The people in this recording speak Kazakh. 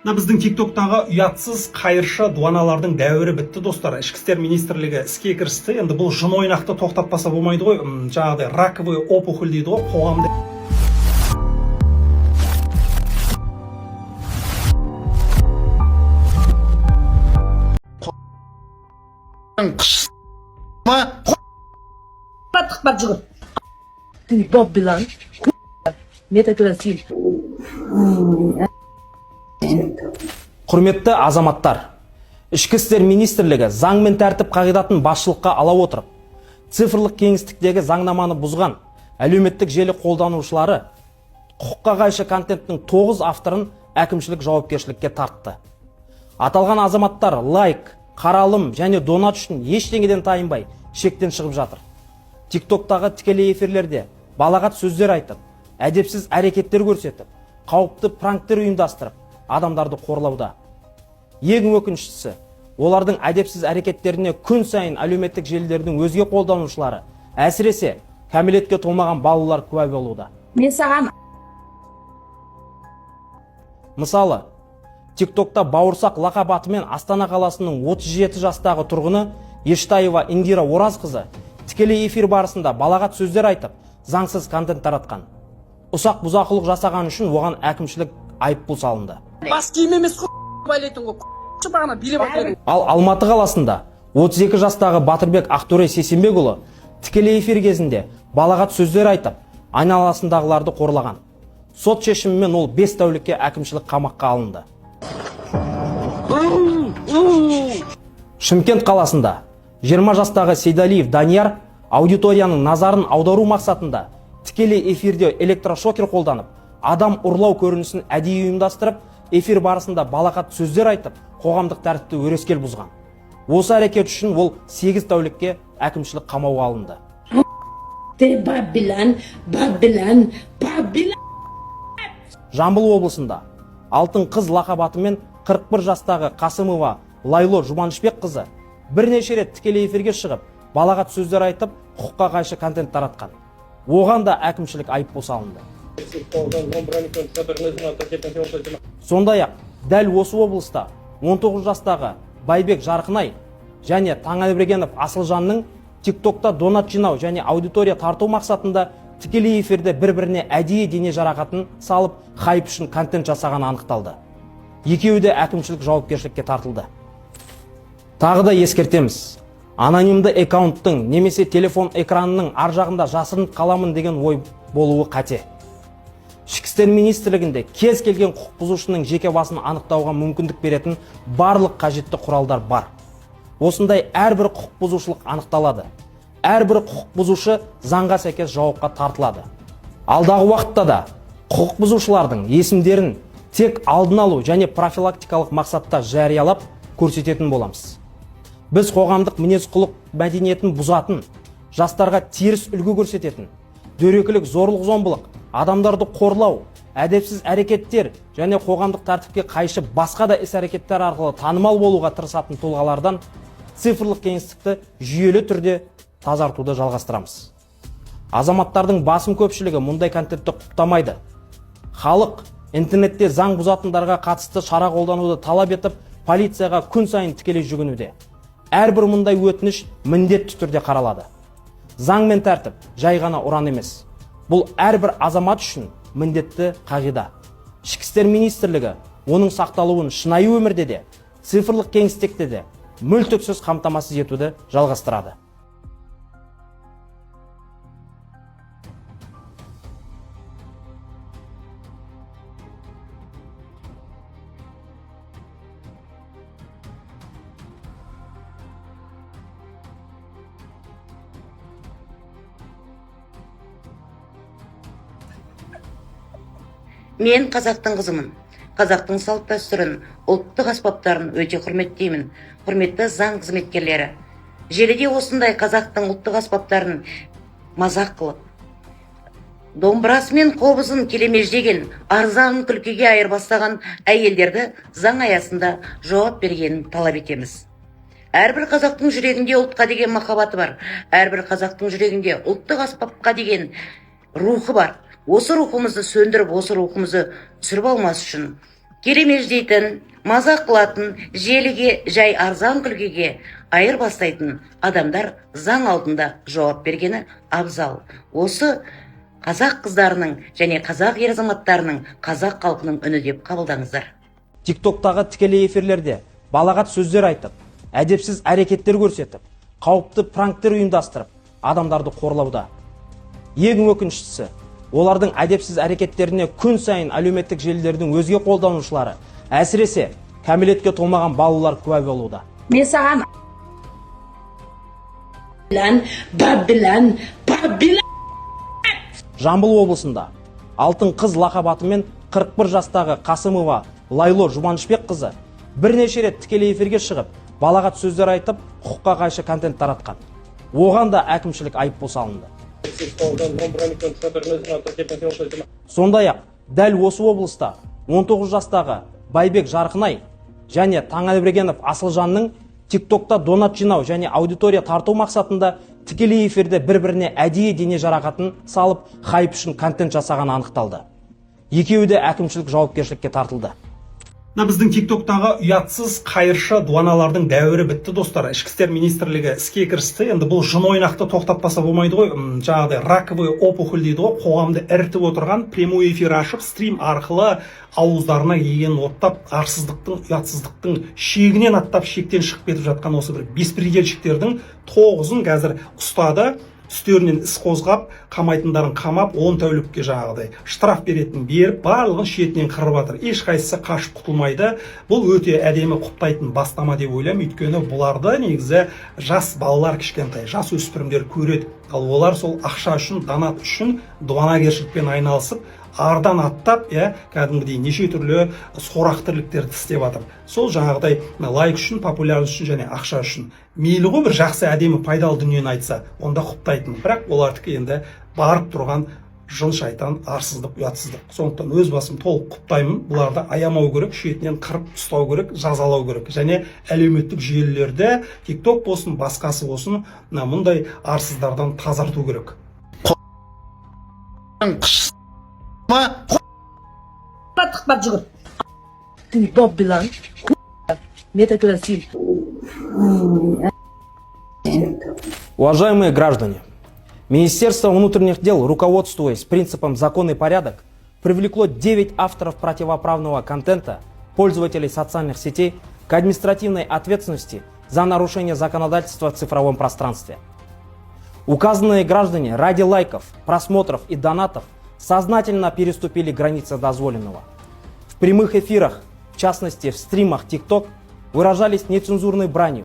Біздің тиктоктағы ұятсыз қайыршы дуаналардың дәуірі бітті, достар. Ішкі істер министрлігі іске кірісті. Енді бұл жын ойнақты тоқтатпаса болмайды ғой. Жаңағыдай раковый опухоль дейді ғой, қоғамда. Ты Боб Билан. Құрметті азаматтар, Ішкі істер министрлігі заң мен тәртіп қағидатын басшылыққа ала отырып, цифрлық кеңістіктегі заңнаманы бұзған әлеуметтік желі қолданушылары құқыққа қайшы контенттің 9 авторын әкімшілік жауапкершілікке тартты. Аталған азаматтар лайк, қаралым және донат үшін ештеңеден тайынбай шектен шығып жатыр. Тиктоктағы тікелей эфирлерде балағат сөздер айтып, әдепсіз әрекеттер көрсетіп, қауіпті пранктер ұйымдастырып, адамдарды қорлауда. Ең өкініштісі, олардың әдепсіз әрекеттеріне күн сайын әлеуметтік желілердің өзге қолданушылары, әсіресе кәмелетке толмаған балалар куә болуда. Мен саған Мысалы, тиктокта бауырсақ лақап атымен Астана қаласының 37 жастағы тұрғыны Ештаева Индира Оразқызы тікелей эфир барысында балағат сөздер айтып, заңсыз контент таратқан. Ұсақ бұзақылық жасаған үшін оған әкімшілік айыппұл салынды. Бас киім емес байлайтын ғой. Бағана билеп айтады. Ал Алматы қаласында 32 жастағы Батырбек Ақтөре Сейсенбекұлы тікелей эфир кезінде балағат сөздер айтып, айналасындағыларды қорлаған. Сот шешімімен ол 5 тәулікке әкімшілік қамаққа алынды. Шымкент қаласында 20 жастағы Сейдалиев Данияр аудиторияның назарын аудару мақсатында тікелей эфирде электрошокер қолданып, адам ұрлау көрінісін әдейі ұйымдастырып, эфир барысында балағат сөздер айтып, қоғамдық тәртіпті өрескел бұзған. Осы әрекет үшін ол 8 тәулікке әкімшілік қамауға алынды. Жамбыл облысында алтын қыз лақабатымен 41 жастағы Қасымова Лайло Жұманышбек қызы бірнеше рет тікелей эфирге шығып, балағат сөздер айтып, құқыққа қайшы контент таратқан. Оған да әкімшілік айыппұл салынды. Сондай-ақ, дәл осы облыста 19 жастағы Байбек Жарқынай және Таңалбергенов Асылжанның тиктокта донат жинау және аудитория тарту мақсатында тікелей эфирде бір-біріне әдейі дене жарақатын салып, хайп үшін контент жасағаны анықталды. Екеуі де әкімшілік жауапкершілікке тартылды. Тағы да ескертеміз. Анонимді аккаунттың немесе телефон экранының ар жағында жасырынып қаламын деген ой болуы қате. Ішкі істер министрлігінде кез келген құқық бұзушының жеке басын анықтауға мүмкіндік беретін барлық қажетті құралдар бар. Осындай әрбір құқық бұзушылық анықталады. Әрбір құқық бұзушы заңға сәйкес жауапқа тартылады. Алдағы уақытта да құқық бұзушылардың есімдерін тек алдын алу және профилактикалық мақсатта жариялап көрсететін боламыз. Біз қоғамдық мінез-құлық мәдениетін бұзатын, жастарға теріс үлгі көрсететін, дөрекілік, зорлық-зомбылық, адамдарды қорлау, әдепсіз әрекеттер және қоғамдық тәртіпке қайшы басқа да іс-әрекеттер арқылы танымал болуға тырысатын тұлғалардан цифрлық кеңістікті жүйелі түрде тазартуды жалғастырамыз. Азаматтардың басым көпшілігі мұндай контентті құптамайды. Халық интернетте заң бұзатындарға қатысты шара қолдануды талап етіп, полицияға күн сайын тікелей жүгінуде. Әрбір мұндай өтініш міндетті түрде қаралады. Заң мен тәртіп жай ғана ұран емес. Бұл әрбір азамат үшін міндетті қағида. Ішкі істер министрлігі оның сақталуын шынайы өмірде де, цифрлық кеңістікте де мүлтіксіз қамтамасыз етуді жалғастырады. Мен қазақтың қызымын. Қазақтың салт дәстүрін, ұлттық аспаптарын өте құрметтеймін. Құрметті заң қызметкерлері. Желіде осындай қазақтың ұлттық аспаптарын мазақ қылып, домбырасы мен қобызын келемеждеген, арзан күлкіге айырбастаған әйелдерді заң аясында жауап бергенін талап етеміз. Әрбір қазақтың жүрегінде ұлтқа деген махаббаты бар. Әрбір қазақтың жүрегінде ұлттық аспапқа деген рухы бар. Осы рухымызды сөндіріп, осы рухымызды түсіріп алмас үшін керемеш дейтін, мазақ қылатын, желіге жай арзан күлкіге айыр бастайтын адамдар заң алдында жауап бергені абзал. Осы қазақ қыздарының және қазақ ер азаматтарының, қазақ халқының үні деп қабылдаңыздар. тиктоктағы тікелей эфирлерде балағат сөздер айтып, әдепсіз әрекеттер көрсетіп, қауіпті пранктер ұйымдастырып, адамдарды қорлауда. Ең өкініштісі, олардың әдепсіз әрекеттеріне күн сайын әлеуметтік желілердің өзге қолданушылары, әсіресе кәмелетке толмаған балалар куә болуда. Мен саған бабилан Жамбыл облысында алтын қыз лақабатымен 41 жастағы Қасымова Лайло Жұбанышбек қызы бірнеше рет тікелей эфирге шығып, балағат сөздер айтып, құқыққа қайшы контент таратқан. Оған да әкімшілік айыппұл салынды. Сондай-ақ, дәл осы облыста 19 жастағы Байбек Жарқынай және Таңалбергенов Асылжанның тиктокта донат жинау және аудитория тарту мақсатында тікелей эфирде бір-біріне әдейі дене жарақатын салып, хайп үшін контент жасағаны анықталды. Екеуі де әкімшілік жауапкершілікке тартылды. Біздің тиктоктағы ұятсыз қайыршы дуаналардың дәуірі бітті достар. Ішкі істер министрлігі іске кірісті. Енді бұл жын ойнақты тоқтатпаса болмайды ғой. Жаңағыдай раковый опухоль дейді ғой, қоғамды ірітіп отырған, прямой эфир ашып, стрим арқылы ауыздарына еген оттап, арсыздықтың, ұятсыздықтың шегінен аттап, шектен шығып кетіп жатқан осы бір беспределшіктердің 9-ын қазір ұстады. Үстерінен іс қозғап, қамайтындарын қамап, 10 тәулікке жаңағыдай штраф беретін беріп, барлығын шетінен қырып жатыр. Ешқайсысы қашып құтылмайды. Бұл өте әдемі құптайтын бастама деп ойлаймын. Өйткені бұларды негізі жас балалар, кішкентай жас өспірімдер көреді. Ал олар сол ақша үшін, донат үшін дуанагершілікпен айналысып, ардан аттап, кәдімгідей неше түрлі сорақ тірліктерді істеп жатыр. Сол жаңағыдай лайк үшін, популярность үшін және ақша үшін. Мейлі ғой бір жақсы әдемі пайдалы дүниені айтса, онда құптайтын. Бірақ олардікі енді барып тұрған жын шайтан, арсыздық, ұятсыздық. Сондықтан өз басым толық құптаймын. Бұларды аямау керек, шетінен қырып ұстау керек, жазалау керек. Және әлеуметтік желілерде, тикток болсын, басқасы болсын, мұндай арсыздардан тазарту керек. тықпап жүгір. Ты бабилан. Метаклассин. Уважаемые граждане, Министерство внутренних дел, руководствуясь принципом закон и порядок, привлекло 9 авторов противоправного контента, пользователей социальных сетей, к административной ответственности за нарушение законодательства в цифровом пространстве. Указанные граждане ради лайков, просмотров и донатов сознательно переступили границы дозволенного. В прямых эфирах, в частности в стримах TikTok, выражались нецензурной бранью,